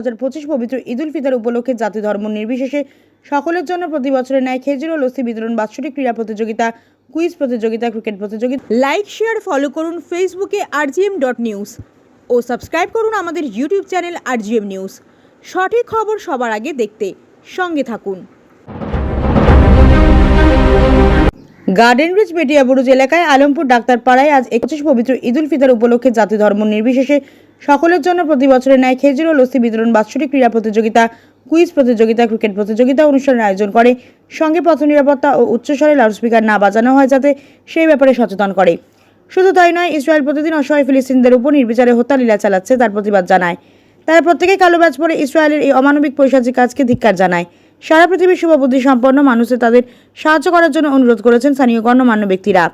2025 পবিত্র ঈদ উল ফিতর উপলক্ষে জাতি ধর্ম নির্বিশেষে সকলের জন্য প্রতি বছরের ন্যায় খেজুর ও লস্যি বিতরণ, বাৎসরিক ক্রীড়া প্রতিযোগিতা, কুইজ প্রতিযোগিতা, ক্রিকেট প্রতিযোগিতা। লাইক, শেয়ার, ফলো করুন ফেসবুকে rgm.news ও সাবস্ক্রাইব করুন আমাদের ইউটিউব চ্যানেল rgm নিউজ। সঠিক খবর সবার আগে দেখতে সঙ্গে থাকুন। গার্ডেন ব্রিজ বেটিয়াবুরুজ এলাকায় আলমপুর ডাক্তারপাড়ায় আজ 25 পবিত্র ঈদ উল ফিতর উপলক্ষে জাতি ধর্ম নির্বিশেষে সকলের জন্য প্রতি বছরের ন্যায় খেজুর ও লস্যি বিতরণ, বাৎসরিক ক্রীড়া প্রতিযোগিতা, কুইজ প্রতিযোগিতা, ক্রিকেট প্রতিযোগিতা অনুষ্ঠানের আয়োজন করে। সঙ্গে পথ নিরাপত্তা ও উচ্চস্বরে লাউডস্পিকার না বাজানো হয় যাতে সেই ব্যাপারে সচেতন করে। শুধু তাই নয়, ইসরায়েল প্রতিদিন অসহায় ফিলিস্তিনদের উপর নির্বিচারে হত্যা লীলা চালাচ্ছে, তার প্রতিবাদ জানায়। তারা প্রত্যেকে কালো ব্যাজ পরে ইসরায়েলের এই অমানবিক পৈশাচিক কাজকে ধিক্কার জানায়। সারা পৃথিবীর শুভবুদ্ধি সম্পন্ন মানুষের তাদের সাহায্য করার জন্য অনুরোধ করেছেন স্থানীয় গণ্যমান্য ব্যক্তিরা।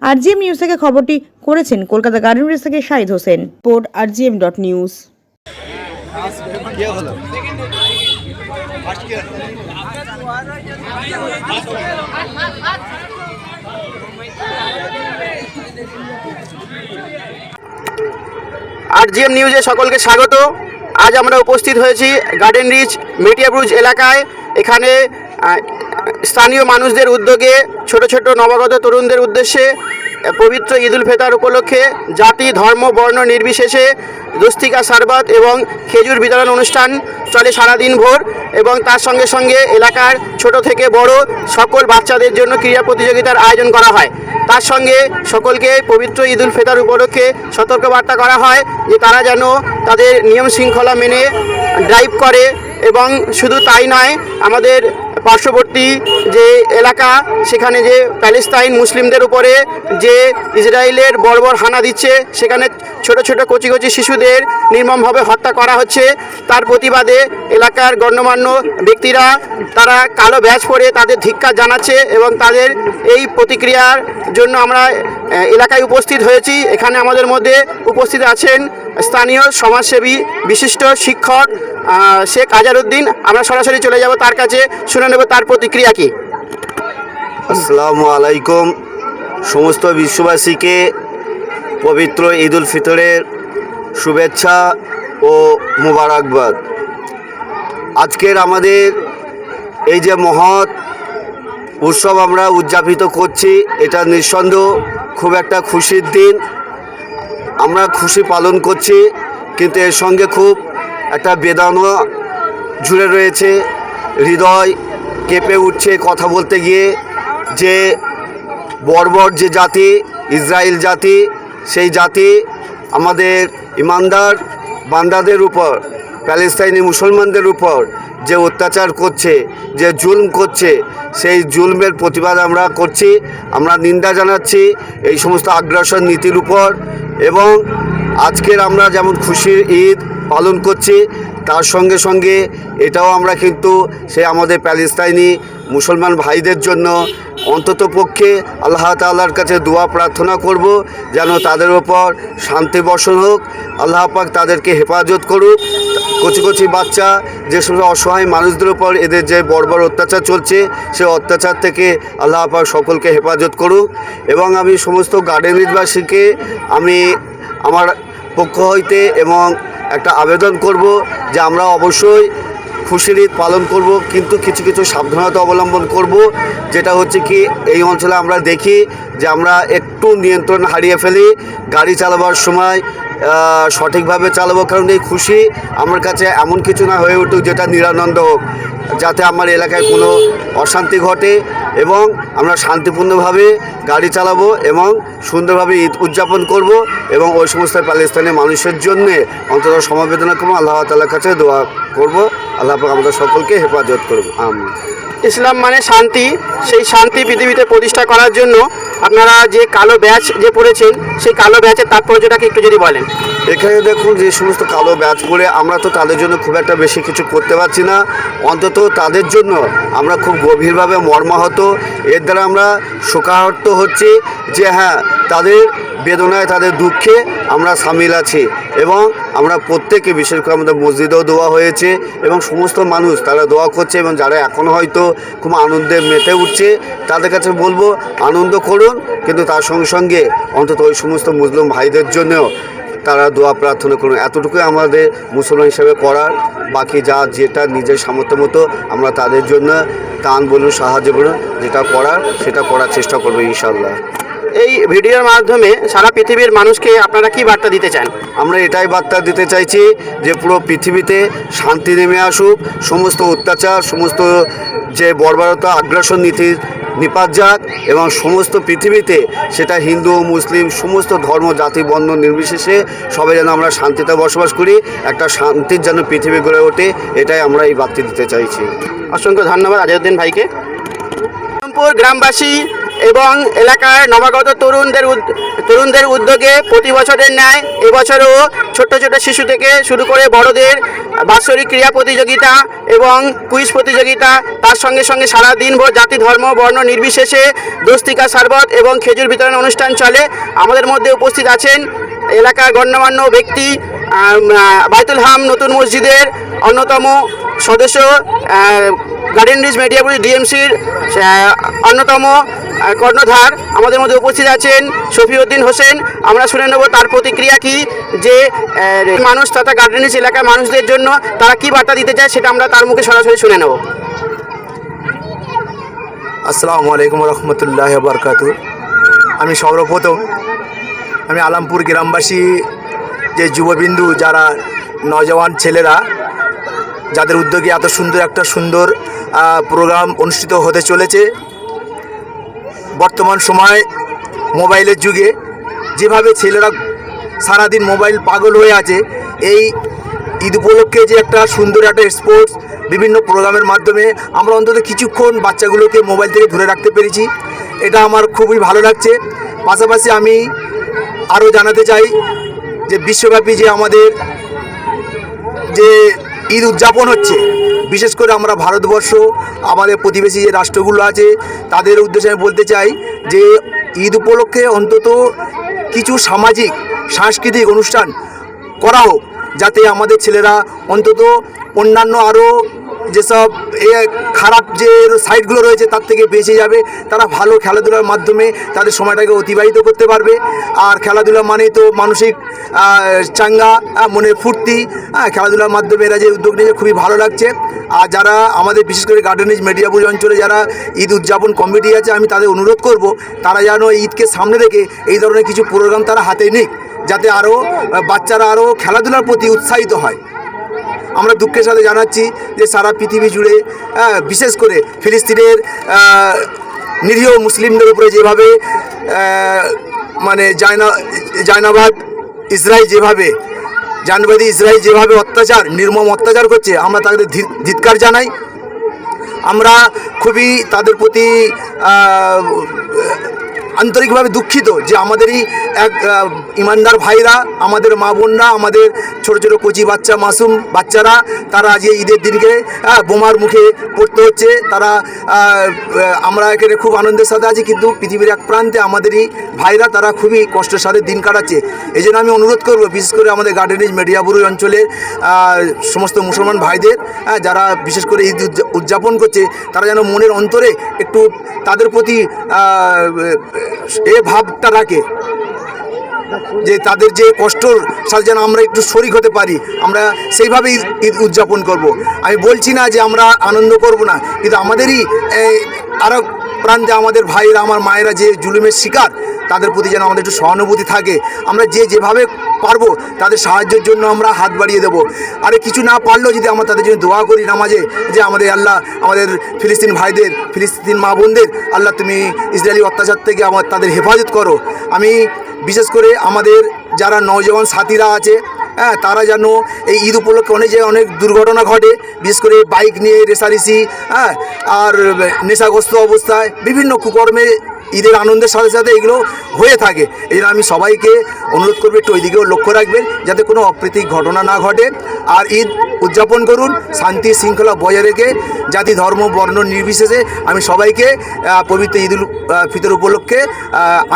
rgm নিউজ থেকে খবরটি করেছেন কলকাতা গার্ডেন ব্রিজ থেকে Shahid Hossain. Report rgm.news। rgm নিউজে সকলকে স্বাগত। আজ আমরা উপস্থিত হয়েছি গার্ডেন রিচ মেটিয়াবুরুজ এলাকায়। এখানে স্থানীয় মানুষদের উদ্যোগে ছোট ছোট নবাগত তরুণদের উদ্দেশ্যে পবিত্র ঈদ উল ফিতর উপলক্ষে জাতি, ধর্ম, বর্ণ নির্বিশেষে দস্তিকা সারবাত এবং খেজুর বিতরণ অনুষ্ঠান চলে সারাদিন ভোর, এবং তার সঙ্গে সঙ্গে এলাকার ছোট থেকে বড় সকল বাচ্চাদের জন্য ক্রীড়া প্রতিযোগিতার আয়োজন করা হয়। তার সঙ্গে সকলকে পবিত্র ঈদ উল ফিতর উপলক্ষে সতর্কবার্তা করা হয় যে তারা যেন তাদের নিয়ম শৃঙ্খলা মেনে ড্রাইভ করে। এবং শুধু তাই নয়, আমাদের পার্শ্ববর্তী যে এলাকা, সেখানে যে প্যালেস্তাইন মুসলিমদের উপরে যে ইসরায়েলের বর্বর হানা দিচ্ছে, সেখানে ছোট ছোট কচি কচি শিশুদের নির্মমভাবে হত্যা করা হচ্ছে, তার প্রতিবাদে এলাকার গণ্যমান্য ব্যক্তিরা তারা কালো ব্যাজ পরে তাদের ধিক্কার জানাচ্ছে এবং তাদের এই প্রতিক্রিয়ার জন্য আমরা এলাকায় উপস্থিত হয়েছি। এখানে আমাদের মধ্যে উপস্থিত আছেন স্থানীয় সমাজসেবী, বিশিষ্ট শিক্ষক শেখ আজারউদ্দিন। আমরা সরাসরি চলে যাব তার কাছে, শুনে নেব তার প্রতিক্রিয়া কি। আসসালামু আলাইকুম। সমস্ত বিশ্ববাসীকে পবিত্র ঈদ উল ফিতরের শুভেচ্ছা ও মোবারকবাদ। আজকের আমাদের এই যে মহৎ উৎসব আমরা উদযাপিত করছি, এটা নিঃসন্দেহ খুব একটা খুশির দিন। আমরা খুশি পালন করছি, কিন্তু এর সঙ্গে খুব একটা বেদনা জুড়ে রয়েছে। হৃদয় কেঁপে উঠছে কথা বলতে গিয়ে যে বর্বর যে জাতি ইসরায়েল জাতি, সেই জাতি আমাদের ইমানদার বান্দাদের উপর, প্যালেস্তাইনি মুসলমানদের উপর যে অত্যাচার করছে, যে জুলম করছে, সেই জুলমের প্রতিবাদ আমরা করছি। আমরা নিন্দা জানাচ্ছি এই সমস্ত আগ্রাসন নীতির উপর। এবং আজকের আমরা যেমন খুশির ঈদ পালন করছি, তার সঙ্গে সঙ্গে এটাও আমরা কিন্তু সে আমাদের প্যালেস্তাইনি মুসলমান ভাইদের জন্য অন্তত পক্ষে আল্লাহ তাআলার কাছে দোয়া প্রার্থনা করব যেন তাদের ওপর শান্তি বর্ষণ হোক, আল্লাহ পাক তাদেরকে হেফাজত করুক। কচি কচি বাচ্চা, যে সমস্ত অসহায় মানুষদের উপর এদের যে বর্বর অত্যাচার চলছে, সে অত্যাচার থেকে আল্লাহ পাক সকলকে হেফাজত করুক। এবং আমি সমস্ত গার্ডেন রিচবাসীকে আমি আমার পক্ষ হইতে এবং একটা আবেদন করব যে আমরা অবশ্যই খুশির ঈদ পালন করব, কিন্তু কিছু কিছু সাবধানতা অবলম্বন করব। যেটা হচ্ছে কি, এই অঞ্চলে আমরা দেখি যে আমরা একটু নিয়ন্ত্রণ হারিয়ে ফেলি গাড়ি চালাবার সময়। সঠিকভাবে চালাবো, কারণ এই খুশি আমার কাছে এমন কিছু না হয়ে উঠুক যেটা নিরানন্দ হোক, যাতে আমার এলাকায় কোনো অশান্তি ঘটে এবং আমরা শান্তিপূর্ণভাবে গাড়ি চালাবো এবং সুন্দরভাবে ঈদ উদযাপন করব। এবং ওই সমস্ত প্যালেস্তাইনের মানুষের জন্যে অন্তত সমবেদনা করবো, আল্লাহ তাআলার কাছে দোয়া করব, আল্লাহ পাক আমাদের সকলকে হেফাজত করবো। আমিন। ইসলাম মানে শান্তি, সেই শান্তি পৃথিবীতে প্রতিষ্ঠা করার জন্য আপনারা যে কালো ব্যাজ যে পড়েছেন, সেই কালো ব্যাজের তাৎপর্যটাকে একটু যদি বলেন। এখানে দেখুন, যে সমস্ত কালো ব্যাজ পরে আমরা তো তাদের জন্য খুব একটা বেশি কিছু করতে পারছি না, অন্তত তাদের জন্য আমরা খুব গভীরভাবে মর্মাহত। এর দ্বারা আমরা শোকাহত হচ্ছি যে হ্যাঁ, তাদের বেদনায়, তাদের দুঃখে আমরা সামিল আছি। এবং আমরা প্রত্যেকে, বিশেষ করে আমাদের মসজিদেও দোয়া হয়েছে এবং সমস্ত মানুষ তারা দোয়া করছে, এবং যারা এখনও হয়তো খুব আনন্দে মেতে উঠছে তাদের কাছে বলবো আনন্দ করুন, কিন্তু তার সঙ্গে সঙ্গে অন্তত ওই সমস্ত মুসলিম ভাইদের জন্যও তারা দোয়া প্রার্থনা করুন, এতটুকুই আমাদের মুসলমান হিসাবে করার। বাকি যেটা নিজের সামর্থ্য মতো আমরা তাদের জন্য দান বলুন, সাহায্য বলুন, যেটা করার সেটা করার চেষ্টা করবো ইনশাল্লাহ। এই ভিডিওর মাধ্যমে সারা পৃথিবীর মানুষকে আপনারা কি বার্তা দিতে চান? আমরা এটাই বার্তা দিতে চাইছি যে পুরো পৃথিবীতে শান্তি নেমে আসুক, সমস্ত অত্যাচার, সমস্ত যে বর্বরতা, আগ্রাসন নীতি নিপাত যাক, এবং সমস্ত পৃথিবীতে সেটা হিন্দু মুসলিম সমস্ত ধর্ম জাতি বর্ণ নির্বিশেষে সবাই যেন আমরা শান্তিতে বসবাস করি, একটা শান্তির যেন পৃথিবী গড়ে ওঠে, এটাই আমরা এই বার্তা দিতে চাইছি। অসংখ্য ধন্যবাদ আজহারউদ্দিন ভাইকে। আলমপুর গ্রামবাসী এবং এলাকার নবাগত তরুণদের উদ্যোগে প্রতি বছরের ন্যায় এবছরও ছোট্ট ছোট শিশু থেকে শুরু করে বড়দের বাৎসরিক ক্রীড়া প্রতিযোগিতা এবং কুইজ প্রতিযোগিতা, তার সঙ্গে সঙ্গে সারাদিনভর জাতি ধর্ম বর্ণ নির্বিশেষে দস্তিকা শরবত এবং খেজুর বিতরণ অনুষ্ঠান চলে। আমাদের মধ্যে উপস্থিত আছেন এলাকার গণ্যমান্য ব্যক্তি, বাইতুল হাম নতুন মসজিদের অন্যতম সদস্য, গার্ডেন রিচ মিডিয়া ব্রুজ ডিএমসির অন্যতম কর্ণধার আমাদের মধ্যে উপস্থিত আছেন শফিউদ্দিন হোসেন। আমরা শুনে নেব তার প্রতিক্রিয়া কি, যে মানুষ তথা গার্ডেন রিচ এলাকার মানুষদের জন্য তারা কি বার্তা দিতে চায় সেটা আমরা তার মুখে সরাসরি শুনে নেব। আসসালামু আলাইকুম রহমতুল্লাহ বরকাতু। আমি সর্বপ্রথম আলমপুর গ্রামবাসী যে যুববিন্দু, যারা নওজওয়ান ছেলেরা, যাদের উদ্যোগে এত সুন্দর প্রোগ্রাম অনুষ্ঠিত হতে চলেছে। বর্তমান সময় মোবাইলের যুগে যেভাবে ছেলেরা সারাদিন মোবাইল পাগল হয়ে আছে, এই ঈদ উপলক্ষে যে একটা সুন্দর একটা স্পোর্টস বিভিন্ন প্রোগ্রামের মাধ্যমে আমরা অন্তত কিছুক্ষণ বাচ্চাগুলোকে মোবাইল থেকে দূরে রাখতে পেরেছি, এটা আমার খুবই ভালো লাগছে। পাশাপাশি আমি আরও জানাতে চাই যে বিশ্বব্যাপী যে আমাদের যে ঈদ উদযাপন হচ্ছে, বিশেষ করে আমরা ভারতবর্ষ, আমাদের প্রতিবেশী যে রাষ্ট্রগুলো আছে তাদের উদ্দেশ্যে আমি বলতে চাই যে ঈদ উপলক্ষে অন্তত কিছু সামাজিক সাংস্কৃতিক অনুষ্ঠান করা হোক, যাতে আমাদের ছেলেরা অন্তত অন্যান্য আরও যেসব খারাপ যে সাইডগুলো রয়েছে তার থেকে বেঁচে যাবে, তারা ভালো খেলাধুলার মাধ্যমে তাদের সময়টাকে অতিবাহিত করতে পারবে। আর খেলাধুলা মানে তো মানসিক চাঙ্গা, মনে ফুর্তি, খেলাধুলার মাধ্যমে এরা যে উদ্যোগ নিয়েছে খুবই ভালো লাগছে। আর যারা আমাদের বিশেষ করে গার্ডেন রিচ মিডিয়াপুর অঞ্চলে যারা ঈদ উদযাপন কমিটি আছে, আমি তাদের অনুরোধ করব তারা যেন ঈদকে সামনে রেখে এই ধরনের কিছু প্রোগ্রাম তারা হাতে নিক, যাতে আরও বাচ্চারা আরও খেলাধুলার প্রতি উৎসাহিত হয়। আমরা দুঃখের সাথে জানাচ্ছি যে সারা পৃথিবী জুড়ে, বিশেষ করে ফিলিস্তিনের নিরীহ মুসলিমদের উপরে যেভাবে মানে জায়নাবাদ ইসরায়েল যেভাবে অত্যাচার, নির্মম অত্যাচার করছে, আমরা তাদের ধিক্কার জানাই। আমরা খুবই তাদের প্রতি আন্তরিকভাবে দুঃখিত যে আমাদেরই এক ইমানদার ভাইরা, আমাদের মা বোনরা, আমাদের ছোট ছোট কচি বাচ্চা মাসুম বাচ্চারা, তারা আজ ঈদের দিনকে বোমার মুখে পড়তে হচ্ছে। তারা আমরা এখানে খুব আনন্দের সাথে আছি, কিন্তু পৃথিবীর এক প্রান্তে আমাদেরই ভাইরা তারা খুবই কষ্টের সাথে দিন কাটাচ্ছে। এই জন্য আমি অনুরোধ করব বিশেষ করে আমাদের গার্ডেন রিচ মিডিয়াপুর অঞ্চলের সমস্ত মুসলমান ভাইদের, যারা বিশেষ করে ঈদ উদযাপন করছে, তারা যেন মনের অন্তরে একটু তাদের প্রতি ভাবটা রাখে যে তাদের যে কষ্টর সাথে যেন আমরা একটু শরিক হতে পারি, আমরা সেইভাবেই ঈদ উদযাপন করব। আমি বলছি না যে আমরা আনন্দ করব না, কিন্তু আমাদেরই আরও প্রান্তে আমাদের ভাইরা, আমার মায়েরা যে জুলুমের শিকার, তাদের প্রতি যেন আমাদের একটু সহানুভূতি থাকে। আমরা যেভাবে পারবো তাদের সাহায্যের জন্য আমরা হাত বাড়িয়ে দেবো। আরে কিছু না পারলেও যদি আমরা তাদের জন্য দোয়া করি নামাজে, যে আমাদের আল্লাহ আমাদের ফিলিস্তিন ভাইদের, ফিলিস্তিন মা বোনদের, আল্লাহ তুমি ইসরায়েলি অত্যাচার থেকে তাদের হেফাজত করো। আমি বিশেষ করে আমাদের যারা নওজওয়ান সাথীরা আছে, তারা যেন এই ঈদ উপলক্ষে অনেক জায়গায় অনেক দুর্ঘটনা ঘটে, বিশেষ করে বাইক নিয়ে রেসারেসি, আর নেশাগ্রস্ত অবস্থায় বিভিন্ন কুকর্মে ঈদের আনন্দের সাথে সাথে এগুলো হয়ে থাকে। এই জন্য আমি সবাইকে অনুরোধ করবো একটু ওই দিকেও লক্ষ্য রাখবেন, যাতে কোনো অপ্রীতিক ঘটনা না ঘটে। আর ঈদ উদযাপন করুন শান্তি শৃঙ্খলা বজায় রেখে, জাতি ধর্ম বর্ণ নির্বিশেষে। আমি সবাইকে পবিত্র ঈদুল ফিতর উপলক্ষে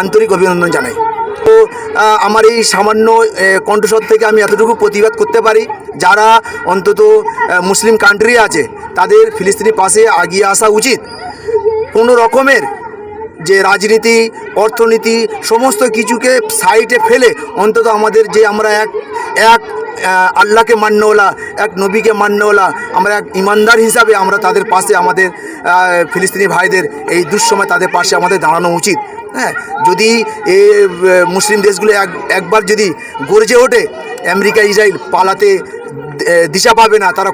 আন্তরিক অভিনন্দন জানাই। তো আমার এই সামান্য কণ্ঠস্বর থেকে আমি এতটুকু প্রতিবাদ করতে পারি, যারা অন্তত মুসলিম কান্ট্রি আছে তাদের ফিলিস্তিনি পাশে এগিয়ে আসা উচিত। কোনো রকমের যে রাজনীতি, অর্থনীতি সমস্ত কিছুকে সাইডে ফেলে অন্তত আমাদের যে আমরা এক আল্লাহকে মান্যওয়ালা, এক নবীকে মান্যওয়ালা, আমরা এক ইমানদার হিসাবে আমরা তাদের পাশে, আমাদের ফিলিস্তিনি ভাইদের এই দুঃসময় তাদের পাশে আমাদের দাঁড়ানো উচিত। হ্যাঁ, যদি মুসলিম দেশগুলো একবার যদি গর্জে ওঠে, আমেরিকা ইসরায়েল পালাতে দিশা পাবে না, তারা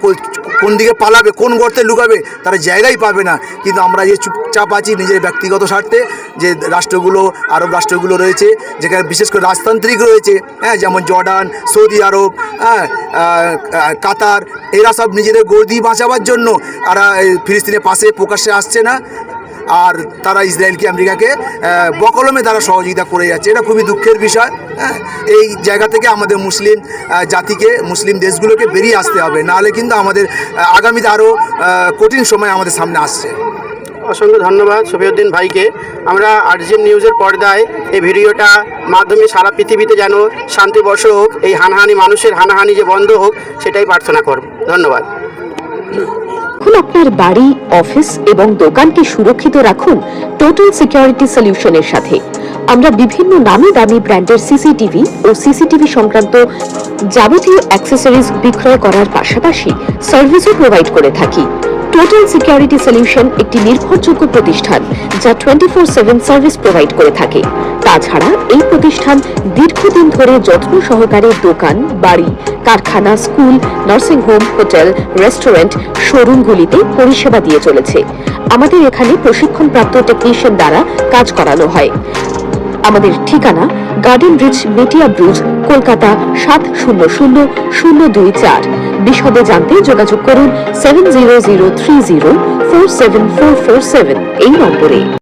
কোন দিকে পালাবে, কোন গর্তে লুকাবে তারা জায়গাই পাবে না। কিন্তু আমরা যে চুপচাপ আছি নিজের ব্যক্তিগত স্বার্থে, যে রাষ্ট্রগুলো আরব রাষ্ট্রগুলো রয়েছে যেখানে বিশেষ করে রাজতান্ত্রিক রয়েছে, হ্যাঁ, যেমন জর্ডান, সৌদি আরব, হ্যাঁ, কাতার, এরা সব নিজেদের গদি বাঁচাবার জন্য আর ফিলিস্তিনের পাশে প্রকাশ্যে আসছে না, আর তারা ইসরায়েলকে, আমেরিকাকে বকলমে তারা সহযোগিতা করে যাচ্ছে। এটা খুবই দুঃখের বিষয়। হ্যাঁ, এই জায়গা থেকে আমাদের মুসলিম জাতিকে, মুসলিম দেশগুলোকে বেরিয়ে আসতে হবে, নাহলে কিন্তু আমাদের আগামীতে আরও কঠিন সময় আমাদের সামনে আসছে। অসংখ্য ধন্যবাদ শফিউদ্দিন ভাইকে। আমরা আরজিএম নিউজের পর্দায় এই ভিডিওটা মাধ্যমে সারা পৃথিবীতে যেন শান্তি বর্ষ হোক, এই হানাহানি, মানুষের হানাহানি যে বন্ধ হোক, সেটাই প্রার্থনা করব। ধন্যবাদ। এখন আপনার বাড়ি, অফিস এবং দোকানকে সুরক্ষিত রাখুন টোটাল সিকিউরিটি সলিউশনের সাথে। আমরা বিভিন্ন নামি দামি ব্র্যান্ডের সিসিটিভি ও সিসিটিভি সংক্রান্ত যাবতীয় অ্যাক্সেসরিজ বিক্রয় করার পাশাপাশি সার্ভিসও প্রোভাইড করে থাকি। টোটাল সিকিউরিটি সলিউশন একটি নির্ভরযোগ্য প্রতিষ্ঠান যা 24/7 সার্ভিস প্রোভাইড করে থাকে। তাছাড়া এই প্রতিষ্ঠান দীর্ঘদিন ধরে যত্ন সহকারে দোকান, বাড়ি, কারখানা, school, nursing home, hotel, restaurant, শোরুমগুলিতে পরিষেবা দিয়ে চলেছে। আমাদের এখানে প্রশিক্ষণপ্রাপ্ত টেকনিশিয়ান দ্বারা কাজ করানো হয়। আমাদের ঠিকানা গার্ডেন রিচ মেটিয়া ব্রুজ, কলকাতা 700024। বিশদে জানতে যোগাযোগ করুন 7003047447 এই নম্বরে।